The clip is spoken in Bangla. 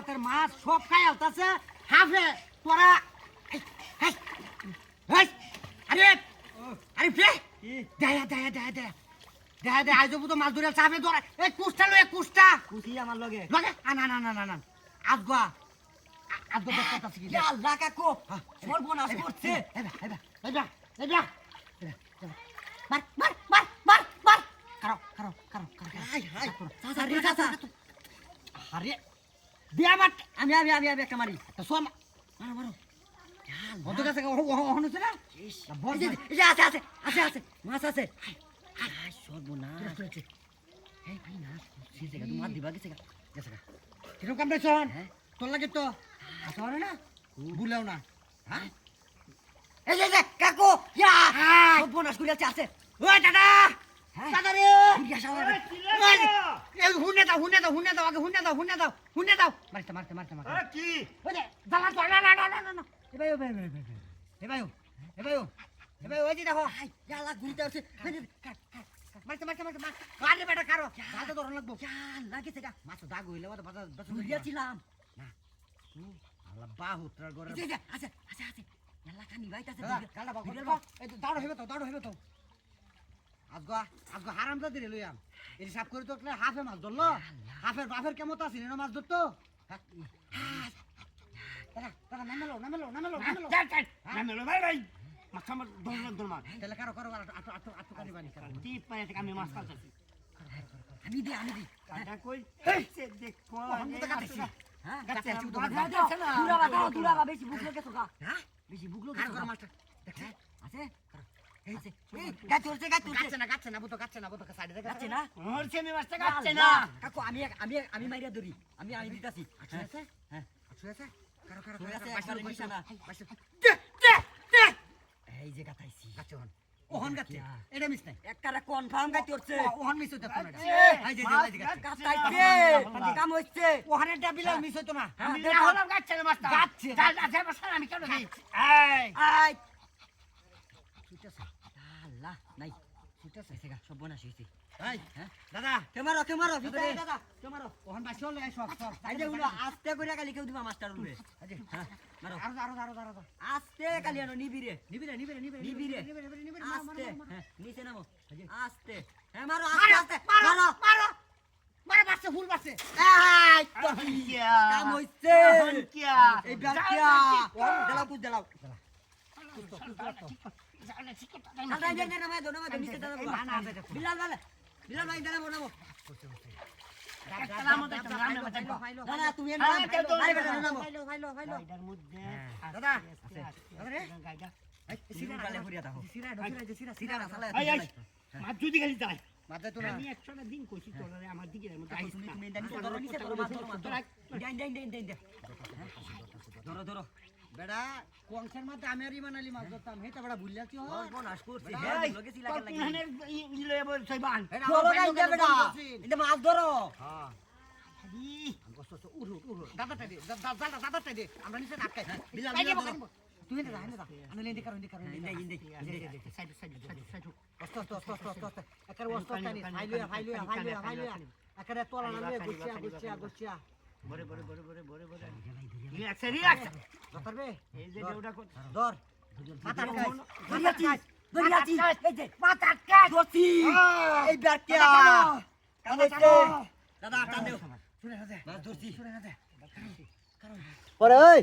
রাতের মাছ সব খাই আলতাছে হাফে তোরা আরে আরে ফে দেয়া দেয়া দেয়া দেয়া দেয়া দেয়া আইজবু তো মাছ ধরে চাপে ধরে এই কুষ্টা লয়ে কুষ্টা কুচি আমার লগে লগে না না না না না আজগা আজগা দেখতে আছে কি ইয়া আল্লাহ কাকু সর্বনাশ করছে এবা এবা এবা এবা মার মার মার মার মার কারো কারো কারো কারো হাই হাই চাচা রে চাচা আরে দিয়া মার আমি একটা মারি তো সোম মারো মারো বন্ধু কাছে হনুছে না এই যে আছে মাছ আছে হাই সর্বনাশ এই ভাই না সিজে গা মার দিবা গেছে গা কিরকম কাম দেছন হ্যাঁ তোর লাগে তো আসরে না বুলাও না হ্যাঁ এই যে কাকু ইয়া সর্বনাশ করে আছে ওই দাদা হ্যাঁ দাদা রে এই হুনে দাও আগে হুনে দাও মারতে কি ওই যে দাদা তো না এবাই ওই যে দেখো ইয়া আল্লাহ ঘুরতে আছে মারতে আরে বেটা কারো দাদা ধরন লাগবো ইয়া আল্লাহ গেছে গা মাছ দাগ হইলে ওটা বাজার ঘুরিয়াছিলাম আল্লাহ বাহুত্রার ঘরে এই যে আছে আল্লাহ কানি বাইতাছে কালটা বাবা এই তো দাঁড় হইবে তো আজগো হারামজাদি রে লইয়াম এই সাপ করে তো হাফে মাছ ধরলো বাফের কেমত আছে না মাছ ধরতো দাদা নামেলো নামেলো ভাই মাছ আমার দরমার তাহলে কারো আটু কানি বানি টিপ পায়ে থেকে আমি মাছ কাটছি আমি দি কাটা কই সে দেখো হ্যাঁ গাছে আছে তো দুলাবা বেশি বুক লাগে তো হ্যাঁ বেশি বুক কার লাগে ঘর মাছটা দেখছ আছে এই যে গাছ উঠছে গাচ্ছে না বুতো সাইডে দেখা গাছে না মরছে আমি মাছটা কাছে কাটছে না না কাকু আমি মাইরা ধরি আমি দিতাছি আছে হ্যাঁ আচ্ছা আছে কারো আছে একবারে নিশানা এই যে গাতাইছি গাচ্ছে ওহন গাচ্ছে এটা মিস নাই একবারে কনফার্ম গাইতে উঠছে ওহন মিস হইতো না এই যে গাতাইছে কাম হইছে ওহনের ডাবিলা মিস হইতো না আমি না হলাম কাটছে না মাছটা গাচ্ছে আছে মাছ আমি কেন দিই এই আই ছুটেছে আল্লাহ নাই ছুটেছে এসে গা সব বনাস হইছে এই হ্যাঁ দাদা কেমারো ভিতরে দাদা কেমারো ওহন বাসি হলে সব এই যে উলো আস্তে করে কালি কেউ দিবা মাস্টার উলবে হ্যাঁ মারো আরো আস্তে কালি আনো নিবিরে নিবিরে আস্তে হ্যাঁ নিচে নামো আস্তে হ্যাঁ মারো মারো আস্তে মারো মারে বাসছে ফুল বাসছে এই তো কিয়া কাম হইছে কিয়া এই ব্যাকিয়া দেলাও পুজ দেলাও আল্লাহ দে নামে দো নিচে দাও বিলাল ভাই দাঁড়াবো নামো না তুমি নামো আরে বেটা নামো এটার মধ্যে দাদা দাদা রে গাইডা সিরা গালে ফুরিয়া দাও সিরা না সালা এই মাছ যদি খালি যায় মাঝে তো না আমি 100টা দিন কইছি তোরে আমার দিকে মধ্যে আইছ না তুমি নিচে ধরো মাছ ধরো বেড়া কোংসের মধ্যে আমি আর ইমানালি মাছ ধরতাম হেটা বেড়া ভুলিয়াছি হ বনাস করছি এই, হ্যাঁ লগে সিলা লাগি কোনখানে ইলে বল সইবান ধরো গাইডা বেটা এটা মাছ ধরো হ্যাঁ ই উড়ু দাদাটা দে আমরা নিচে ধাক্কাই বিলাল তুই না না আমি লেন্দি কারণ ইন্দে সাইড অস্ত একারে অস্ত টানি ফাইলুয়া একারে তোলা না গুছিয়া বড় রিল্যাক্স ধরবে এই যে দেউডা ধর দরিয়াছি এই যে মাথার কাজ ধরছি এই ব্যাকিয়া কাম হইছে দাদা টান দেও শুনে না দে মাছ ধরছি শুনে না দে পরে ওই